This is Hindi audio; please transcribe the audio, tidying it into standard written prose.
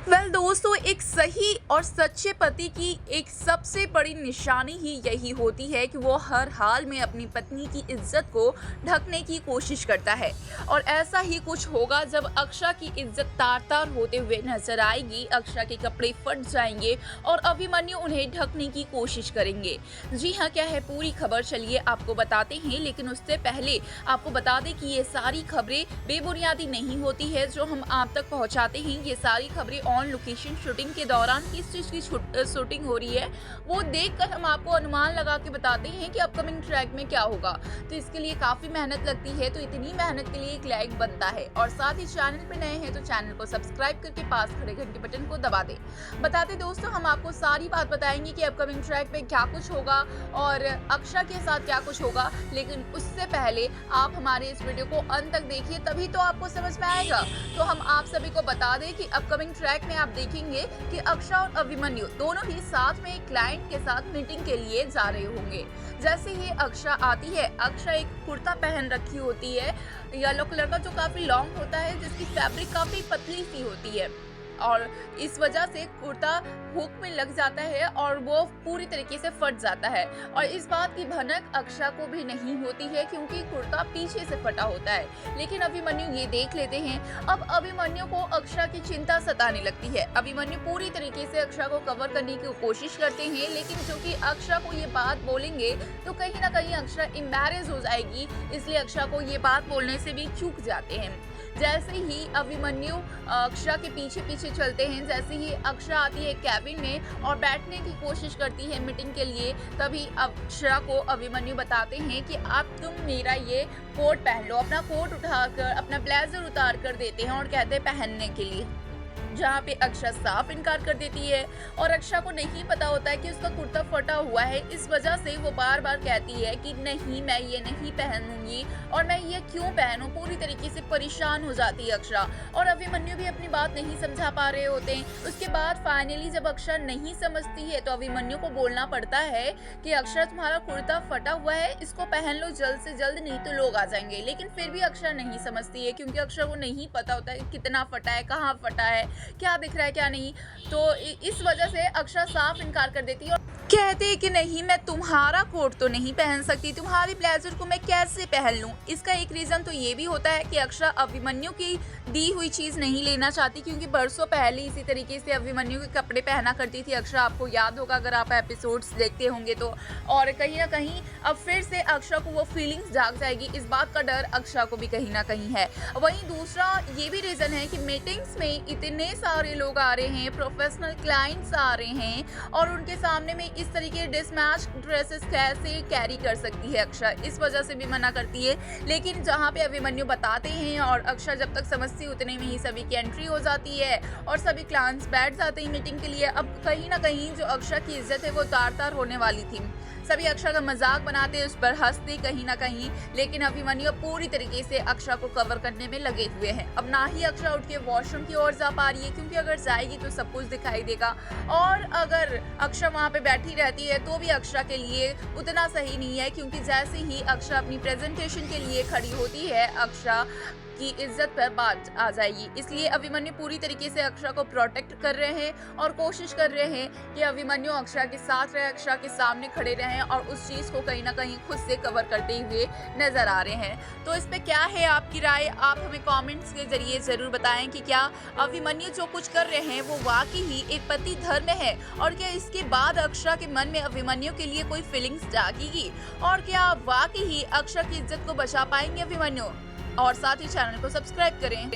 दोस्तों, एक सही और सच्चे पति की एक सबसे बड़ी निशानी ही यही होती है कि वो हर हाल में अपनी पत्नी की इज्जत को ढकने की कोशिश करता है। और ऐसा ही कुछ होगा जब अक्षा की इज्जत तार-तार होते हुए नजर आएगी। अक्षा के कपड़े फट जाएंगे और अभिमन्यु उन्हें ढकने की कोशिश करेंगे। जी हाँ, क्या है पूरी खबर, चलिए आपको बताते हैं। लेकिन उससे पहले आपको बता दें कि ये सारी खबरें बेबुनियादी नहीं होती है जो हम आप तक पहुंचाते हैं। ये सारी खबरें ऑन लोकेशन शूटिंग के दौरान किस चीज़ की शूटिंग हो रही है वो देखकर हम आपको अनुमान लगा के बताते हैं कि अपकमिंग ट्रैक में क्या होगा। तो इसके लिए काफ़ी मेहनत लगती है, तो इतनी मेहनत के लिए एक लाइक बनता है। और साथ ही चैनल पर नए हैं तो चैनल को सब्सक्राइब करके पास खड़े घंटे बटन को दबा दें। बताते दोस्तों, हम आपको सारी बात बताएंगे कि अपकमिंग ट्रैक में क्या कुछ होगा और अक्षा के साथ क्या कुछ होगा। लेकिन उससे पहले आप हमारे इस वीडियो को अंत तक देखिए, तभी तो आपको समझ में आएगा। तो हम आप सभी को बता दें कि अपकमिंग ट्रैक में आप देखेंगे कि अक्षा और अभिमन्यु दोनों ही साथ में एक क्लाइंट के साथ मीटिंग के लिए जा रहे होंगे। जैसे ही अक्षा आती है, अक्षा एक कुर्ता पहन रखी होती है येलो कलर का, जो काफी लॉन्ग होता है, जिसकी फैब्रिक काफी पतली सी होती है और इस वजह से कुर्ता हुक में लग जाता है और वो पूरी तरीके से फट जाता है। और इस बात की भनक अक्षा को भी नहीं होती है क्योंकि कुर्ता पीछे से फटा होता है। लेकिन अभिमन्यु ये देख लेते हैं। अब अभिमन्यु को अक्षा की चिंता सताने लगती है। अभिमन्यु पूरी तरीके से अक्षा को कवर करने की कोशिश करते हैं, लेकिन क्योंकि अक्षा को ये बात बोलेंगे तो कहीं ना कहीं अक्षा एम्बैरेस हो जाएगी, इसलिए अक्षा को ये बात बोलने से भी चूक जाते हैं। जैसे ही अभिमन्यु अक्षा के पीछे पीछे चलते हैं, जैसे ही अक्षा आती है कैबिन में और बैठने की कोशिश करती है मीटिंग के लिए, तभी अक्षा को अभिमन्यु बताते हैं कि आप तुम मेरा ये कोट पहन लो। अपना कोट उठाकर अपना ब्लेजर उतार कर देते हैं और कहते हैं पहनने के लिए, जहाँ पे अक्षा साफ इनकार कर देती है। और अक्षा को नहीं पता होता है कि उसका कुर्ता फटा हुआ है, इस वजह से वो बार बार कहती है कि नहीं, मैं ये नहीं पहनूंगी और मैं ये क्यों पहनूं। पूरी तरीके से परेशान हो जाती है अक्षा और अभिमन्यु भी अपनी बात नहीं समझा पा रहे होते हैं। उसके बाद फाइनली जब अक्षा नहीं समझती है तो अभिमन्यु को बोलना पड़ता है कि अक्षा, तुम्हारा कुर्ता फटा हुआ है, इसको पहन लो जल्द से जल्द, नहीं तो लोग आ जाएंगे। लेकिन फिर भी अक्षा नहीं समझती है क्योंकि अक्षा को नहीं पता होता है कितना फटा है, कहाँ फटा है, क्या दिख रहा है क्या नहीं। तो इस वजह से अक्षा साफ इनकार कर देती है और कहते हैं कि नहीं, मैं तुम्हारा कोट तो नहीं पहन सकती, तुम्हारी ब्लेजर को मैं कैसे पहन लूं। इसका एक रीजन तो ये भी होता है कि अक्षा अभिमन्यु की दी हुई चीज नहीं लेना चाहती, क्योंकि बरसों पहले इसी तरीके से अभिमन्यु के कपड़े पहना करती थी अक्षा, आपको याद होगा अगर आप एपिसोड्स देखते होंगे तो। और कहीं ना कहीं अब फिर से अक्षा को वो फीलिंग्स जाग जाएगी, इस बात का डर अक्षा को भी कहीं ना कहीं है। वहीं दूसरा ये भी रीजन है कि मीटिंग्स में इतने सारे लोग आ रहे हैं, प्रोफेशनल क्लाइंट्स आ रहे हैं और उनके सामने में इस तरीके डिसमैच ड्रेसेस कैसे कैरी कर सकती है अक्षा, इस वजह से भी मना करती है। लेकिन जहाँ पे अभिमन्यु बताते हैं और अक्षा जब तक समझती है उतने में ही सभी की एंट्री हो जाती है और सभी क्लाइंट्स बैठ जाते हैं मीटिंग के लिए। अब कहीं ना कहीं जो अक्षा की इज्जत है वो तार तार होने वाली थी। सभी अक्षा का मजाक बनाते, उस पर हंसते कहीं ना कहीं, लेकिन अभिमन्यु पूरी तरीके से अक्षा को कवर करने में लगे हुए हैं। अब ना ही अक्षा उठ के वॉशरूम की ओर जा पा रही है, क्योंकि अगर जाएगी तो सब कुछ दिखाई देगा और अगर अक्षा वहां पे बैठी रहती है तो भी अक्षा के लिए उतना सही नहीं है, क्योंकि जैसे ही अक्षा अपनी प्रेजेंटेशन के लिए खड़ी होती है अक्षा की इज्जत पर बात आ जाएगी। इसलिए अभिमन्यु पूरी तरीके से अक्षा को प्रोटेक्ट कर रहे हैं और कोशिश कर रहे हैं कि अभिमन्यु अक्षा के साथ रहे, अक्षा के सामने खड़े रहें और उस चीज को कहीं ना कहीं खुद से कवर करते हुए नजर आ रहे हैं। तो इस पे क्या है आपकी राय, आप हमें कमेंट्स के जरिए जरूर बताएं कि क्या अभिमन्यु जो कुछ कर रहे हैं वो वाकई ही एक पति धर्म है और क्या इसके बाद अक्षा के मन में अभिमन्यु के लिए कोई फीलिंग्स जागेगी और क्या वाकई ही अक्षा की इज्जत को बचा पाएंगे अभिमन्यु। और साथ ही चैनल को सब्सक्राइब करें।